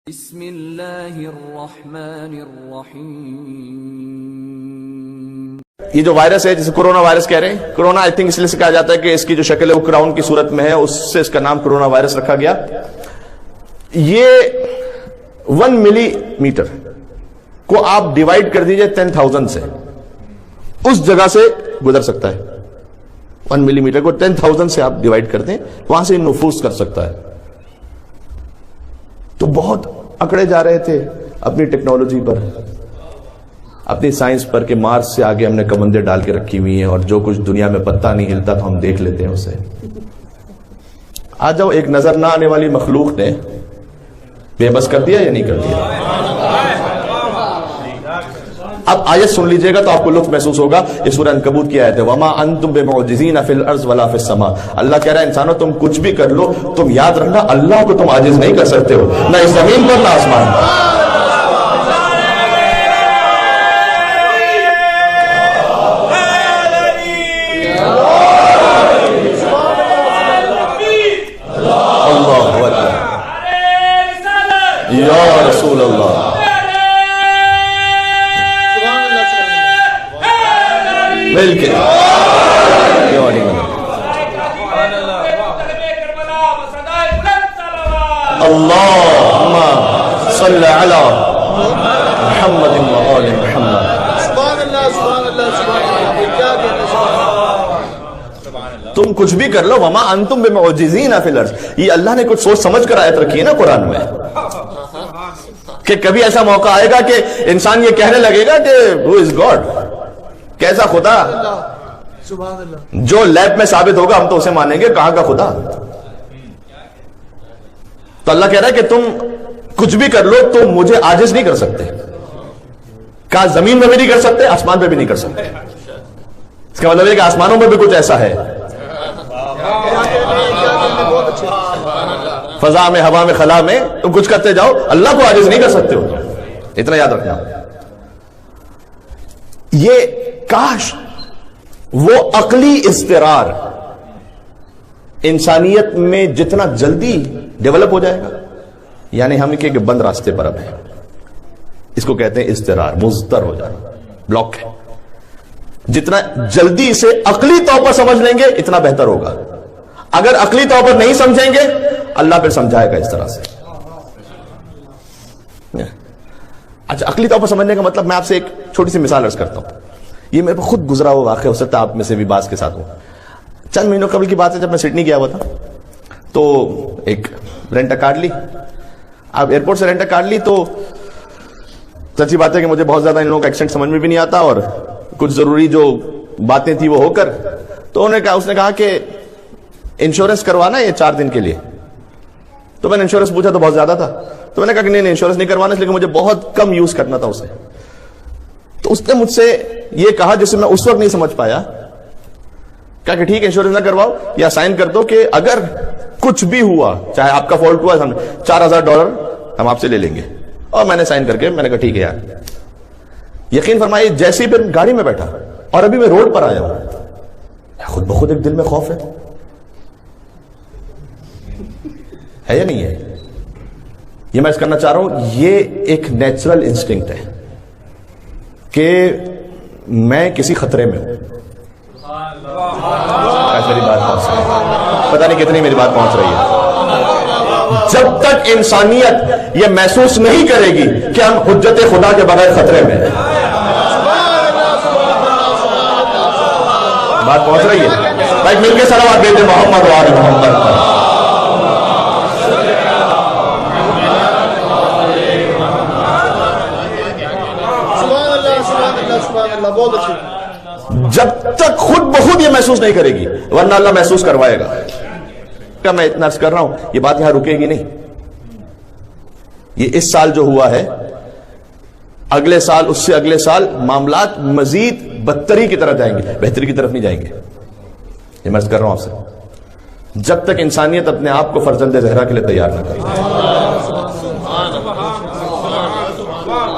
بسم اللہ الرحمن الرحیم۔ یہ جو وائرس ہے جسے کرونا وائرس کہہ رہے ہیں، کرونا آئی تھنک اس لیے سے کہا جاتا ہے کہ اس کی جو شکل ہے وہ کراؤن کی صورت میں ہے، اس سے اس کا نام کرونا وائرس رکھا گیا۔ یہ 1 ملی میٹر کو آپ ڈیوائڈ کر دیجئے 10,000 سے، اس جگہ سے گزر سکتا ہے۔ 1 ملی میٹر کو 10,000 سے آپ ڈیوائڈ کر دیں، وہاں سے نفوذ کر سکتا ہے۔ تو بہت اکڑے جا رہے تھے اپنی ٹیکنالوجی پر، اپنی سائنس پر، کہ مارس سے آگے ہم نے کمندیں ڈال کے رکھی ہوئی ہیں اور جو کچھ دنیا میں پتہ نہیں ہلتا تو ہم دیکھ لیتے ہیں اسے۔ آ جاؤ، ایک نظر نہ آنے والی مخلوق نے بے بس کر دیا یا نہیں کر دیا؟ اب آیت سن لیجئے گا تو آپ کو لطف محسوس ہوگا۔ یہ سورہ عنکبوت کی آیت ہے، وَمَا أَنْتُمْ بِمُعْجِزِينَ فِي الْأَرْضِ وَلَا فِي السَّمَاءِ۔ اللہ کہہ رہا ہے انسانوں تم کچھ بھی کر لو، تم یاد رکھنا اللہ کو تم عاجز نہیں کر سکتے ہو، نہ اس زمین پر نہ آسمان پر۔ اللہ اکبر، یا رسول اللہ۔ ملکے اللہم صل علی محمد و آل محمد۔ تم کچھ بھی کر لو، وما انتم بمعجزین فی الارض، یہ اللہ نے کچھ سوچ سمجھ کر آیت رکھی ہے نا قرآن میں، کہ کبھی ایسا موقع آئے گا کہ انسان یہ کہنے لگے گا کہ who is God، کیسا خدا؟ جو لیب میں ثابت ہوگا ہم تو اسے مانیں گے، کہاں کا خدا؟ تو اللہ کہہ رہا ہے کہ تم کچھ بھی کر لو تو مجھے عاجز نہیں کر سکتے۔ کہا زمین میں بھی نہیں کر سکتے، آسمان پہ بھی نہیں کر سکتے۔ اس کا مطلب ہے کہ آسمانوں میں بھی کچھ ایسا ہے، فضا میں، ہوا میں، خلا میں تم کچھ کرتے جاؤ، اللہ کو عاجز نہیں کر سکتے ہو، اتنا یاد رکھنا۔ یہ کاش وہ عقلی اضطرار انسانیت میں جتنا جلدی ڈیولپ ہو جائے گا، یعنی ہم کہ بند راستے پر اب ہے، اس کو کہتے ہیں اضطرار، مضطر ہو جانا، بلاک ہے، جتنا جلدی اسے عقلی طور پر سمجھ لیں گے اتنا بہتر ہوگا۔ اگر عقلی طور پر نہیں سمجھیں گے اللہ پھر سمجھائے گا اس طرح سے۔ اچھا، عقلی طور پر سمجھنے کا مطلب میں آپ سے ایک چھوٹی سی مثال عرض کرتا ہوں۔ یہ میرے خود گزرا ہوا واقعہ، ہو سکتا ہے آپ میں سے بھی بعض کے ساتھ ہوں۔ چند مہینوں قبل کی بات ہے، جب میں سڈنی گیا ہوا تھا تو ایک رینٹا کار لی۔ اب ایئرپورٹ سے رینٹا کار لی تو سچی بات ہے کہ مجھے بہت زیادہ ان لوگوں کا ایکسنٹ سمجھ میں بھی نہیں آتا، اور کچھ ضروری جو باتیں تھی وہ ہو کر تو اس نے کہا کہ انشورنس کروانا ہے یہ 4 دن کے لیے۔ تو میں نے انشورنس پوچھا تو بہت زیادہ تھا، تو میں نے کہا کہ نہیں انشورنس نہیں کروانا، لیکن مجھے بہت کم یوز کرنا تھا اسے۔ تو اس نے مجھ سے یہ کہا جسے میں اس وقت نہیں سمجھ پایا، کہا کہ ٹھیک ہے انشورنس نہ کرواؤ یا سائن کر دو کہ اگر کچھ بھی ہوا، چاہے آپ کا فالٹ ہوا، $4,000 ہم آپ سے لے لیں گے۔ اور میں نے سائن کر کے میں نے کہا ٹھیک ہے یار۔ یقین فرمائیے جیسے ہی پھر گاڑی میں بیٹھا اور ابھی میں روڈ پر آیا ہوں، خود بخود ایک دل میں خوف ہے یا نہیں ہے؟ یہ میں اس کرنا چاہ رہا ہوں، یہ ایک نیچرل انسٹنکٹ ہے کہ میں کسی خطرے میں ہوں۔ میری بات پہنچ رہی ہے، پتہ نہیں کتنی میری بات پہنچ رہی ہے۔ جب تک انسانیت یہ محسوس نہیں کرے گی کہ ہم حجت خدا کے بغیر خطرے میں ہیں۔ بات پہنچ رہی ہے؟ بھائی مل کے صلوات بھیجیں محمد و آل محمد پر۔ جب تک خود بخود یہ محسوس نہیں کرے گی، ورنہ اللہ محسوس کروائے گا۔ کیا میں اتنا عرض کر رہا ہوں، یہ بات یہاں رکے گی نہیں۔ یہ اس سال جو ہوا ہے، اگلے سال، اس سے اگلے سال معاملات مزید بدتری کی طرف جائیں گے، بہتری کی طرف نہیں جائیں گے۔ یہ میں عرض کر رہا ہوں آپ سے، جب تک انسانیت اپنے آپ کو فرزند زہرا کے لیے تیار نہ کرے۔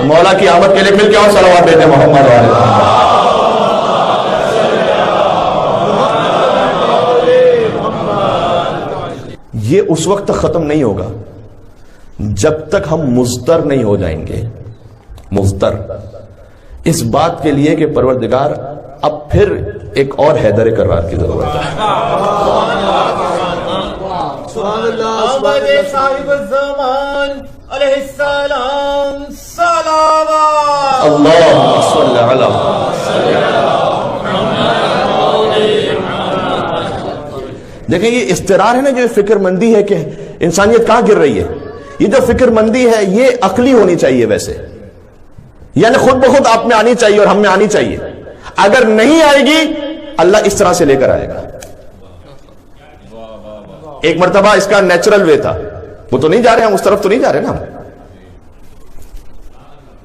مولا کی آمد کے لیے مل کے اور صلوات دیتے محمد و آل محمد۔ یہ اس وقت تک ختم نہیں ہوگا جب تک ہم مضطر نہیں ہو جائیں گے، مضطر اس بات کے لیے کہ پروردگار اب پھر ایک اور حیدر کرار کی ضرورت ہے. صاحب الزمان علیہ السلام صلوات. اللہم صلی علی. دیکھیں یہ استقرار ہے نا، جو فکر مندی ہے کہ انسانیت کہاں گر رہی ہے، یہ جو فکر مندی ہے یہ عقلی ہونی چاہیے ویسے، یعنی خود بخود آپ میں آنی چاہیے اور ہم میں آنی چاہیے. اگر نہیں آئے گی اللہ اس طرح سے لے کر آئے گا. ایک مرتبہ اس کا نیچرل وے تھا، وہ تو نہیں جا رہے ہم اس طرف تو نہیں جا رہے نا.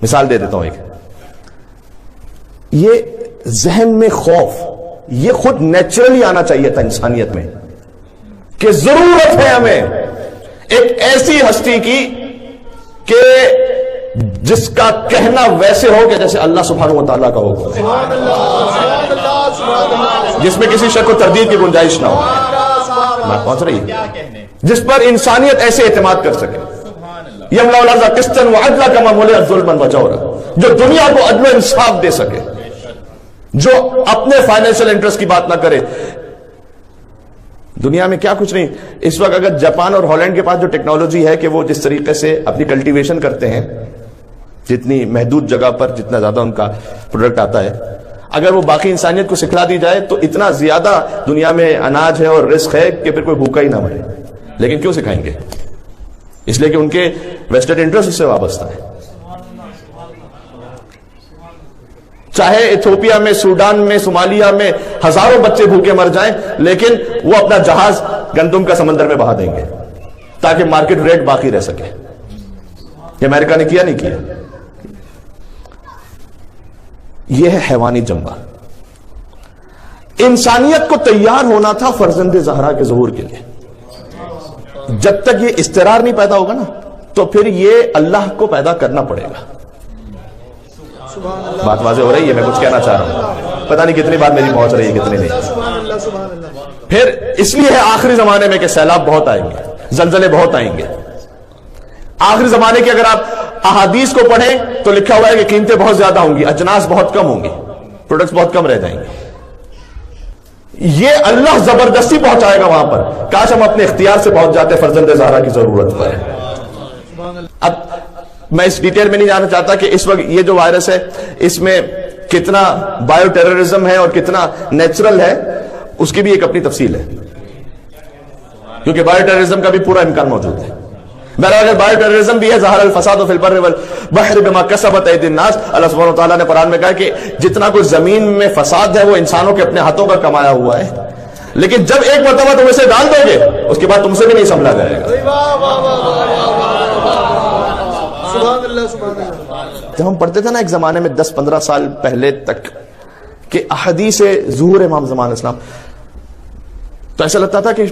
مثال دے دیتا ہوں ایک، یہ ذہن میں خوف یہ خود نیچرلی آنا چاہیے تھا انسانیت میں کہ ضرورت ہے ہمیں ایک ایسی ہستی کی کہ جس کا کہنا ویسے ہو کہ جیسے اللہ سبحانہ و تعالیٰ کا حکم ہے، جس میں کسی شک و تردید کی گنجائش نہ ہو. بات پہنچ رہی ہے؟ جس پر انسانیت ایسے اعتماد کر سکے. یملا الارض قسطا وعدلا کما ملئت ظلما وجورا، جو دنیا کو عدل و انصاف دے سکے، جو اپنے فائنینشل انٹرسٹ کی بات نہ کرے. دنیا میں کیا کچھ نہیں اس وقت. اگر جاپان اور ہالینڈ کے پاس جو ٹیکنالوجی ہے کہ وہ جس طریقے سے اپنی کلٹیویشن کرتے ہیں، جتنی محدود جگہ پر جتنا زیادہ ان کا پروڈکٹ آتا ہے، اگر وہ باقی انسانیت کو سکھلا دی جائے تو اتنا زیادہ دنیا میں اناج ہے اور رزق ہے کہ پھر کوئی بھوکا ہی نہ مرے. لیکن کیوں سکھائیں گے؟ اس لیے کہ ان کے ویسٹڈ انٹرسٹ اس سے وابستہ ہے. چاہے ایتھوپیا میں، سوڈان میں، صومالیہ میں ہزاروں بچے بھوکے مر جائیں، لیکن وہ اپنا جہاز گندم کا سمندر میں بہا دیں گے تاکہ مارکیٹ ریٹ باقی رہ سکے. یہ امریکہ نے کیا نہیں کیا. یہ ہے حیوانی جنبہ. انسانیت کو تیار ہونا تھا فرزند زہرا کے ظہور کے لیے. جب تک یہ استقرار نہیں پیدا ہوگا نا تو پھر یہ اللہ کو پیدا کرنا پڑے گا. بات واضح ہو رہی ہے؟ میں کچھ کہنا چاہ رہا ہوں، پتہ نہیں کتنی بار میری پہنچ رہی ہے کتنی نہیں. پھر اس لیے ہے آخری زمانے میں کہ سیلاب بہت آئیں گے، زلزلے بہت آئیں گے. آخری زمانے کی اگر آپ احادیث کو پڑھیں تو لکھا ہوا ہے کہ قیمتیں بہت زیادہ ہوں گی، اجناس بہت کم ہوں گی، پروڈکٹس بہت کم رہ جائیں گے. یہ اللہ زبردستی پہنچائے گا وہاں پر. کاش ہم اپنے اختیار سے پہنچ جاتے فرزند زہرا کی ضرورت پر. اب میں اس ڈیٹیل میں نہیں جانا چاہتا کہ اس وقت یہ جو وائرس ہے اس میں کتنا بایو ٹیررزم ہے اور کتنا نیچرل ہے، اس کی بھی ایک اپنی تفصیل ہے، کیونکہ بایو ٹیررزم کا بھی پورا امکان موجود ہے. بہرحال اگر بایو ٹیررزم بھی ہے، ظہر الفساد فی البر والبحر بما کسبت ایدی الناس، اللہ سبحانہ وتعالیٰ نے قرآن میں کہا کہ جتنا کچھ زمین میں فساد ہے وہ انسانوں کے اپنے ہاتھوں کا کمایا ہوا ہے، لیکن جب ایک مرتبہ تم اسے ڈال دو گے اس کے بعد تم سے بھی نہیں سنبھلا جائے گا. جب ہم پڑھتے تھے نا ایک زمانے میں 10-15 سال پہلے تک کہ احادیث ظہور امام زمان اسلام، تو ایسا لگتا تھا کہ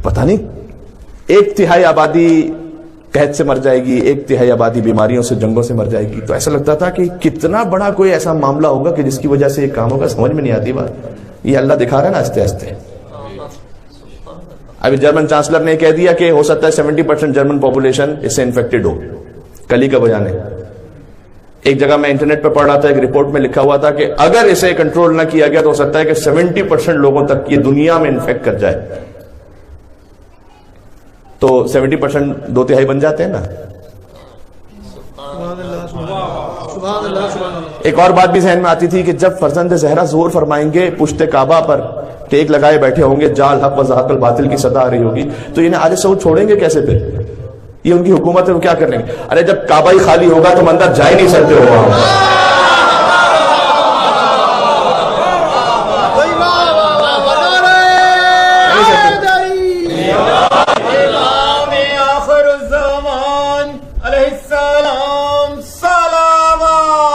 پتہ نہیں 1/3 آبادی قحط سے مر جائے گی، 1/3 آبادی بیماریوں سے، جنگوں سے مر جائے گی. تو ایسا لگتا تھا کہ کتنا بڑا کوئی ایسا معاملہ ہوگا کہ جس کی وجہ سے یہ کام ہوگا. سمجھ میں نہیں آتی بات. یہ اللہ دکھا رہا ہے نا آہستہ آہستہ. ابھی جرمن چانسلر نے کہہ دیا کہ ہو سکتا ہے 70% جرمن پاپولیشن اس سے انفیکٹڈ ہو. کلی کا بجانے ایک جگہ میں انٹرنیٹ پہ پڑھ رہا تھا، ایک رپورٹ میں لکھا ہوا تھا کہ اگر اسے کنٹرول نہ کیا گیا تو ہو سکتا ہے کہ 70% لوگوں تک یہ دنیا میں انفیکٹ کر جائے. تو 70% 2/3 بن جاتے ہیں نا. ایک اور بات بھی ذہن میں آتی تھی کہ جب فرزند زہرا ظہور فرمائیں گے، پشت کعبہ پر ٹیک لگائے بیٹھے ہوں گے، جال حق و زحق الباطل کی صدا آ رہی ہوگی، تو انہیں آج سعود چھوڑیں گے کیسے؟ پھر یہ ان کی حکومت ہے، وہ کیا کر لیں گے؟ ارے جب کعبہ ہی خالی ہوگا تو اندر جا ہی نہیں سکتے ہو.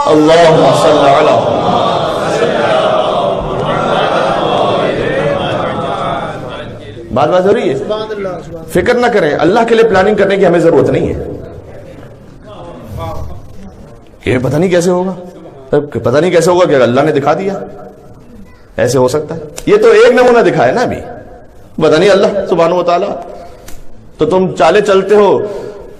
اللہم صلی علی. بات ہو رہی ہے؟ فکر نہ کریں، اللہ کے لیے پلاننگ کرنے کی ہمیں ضرورت نہیں ہے. یہ پتہ نہیں کیسے ہوگا، پتہ نہیں کیسے ہوگا کہ اللہ نے دکھا دیا ایسے ہو سکتا ہے. یہ تو ایک نمونہ دکھایا نا ابھی، پتہ نہیں اللہ سبحانہ و تعالیٰ. تو تم چالے چلتے ہو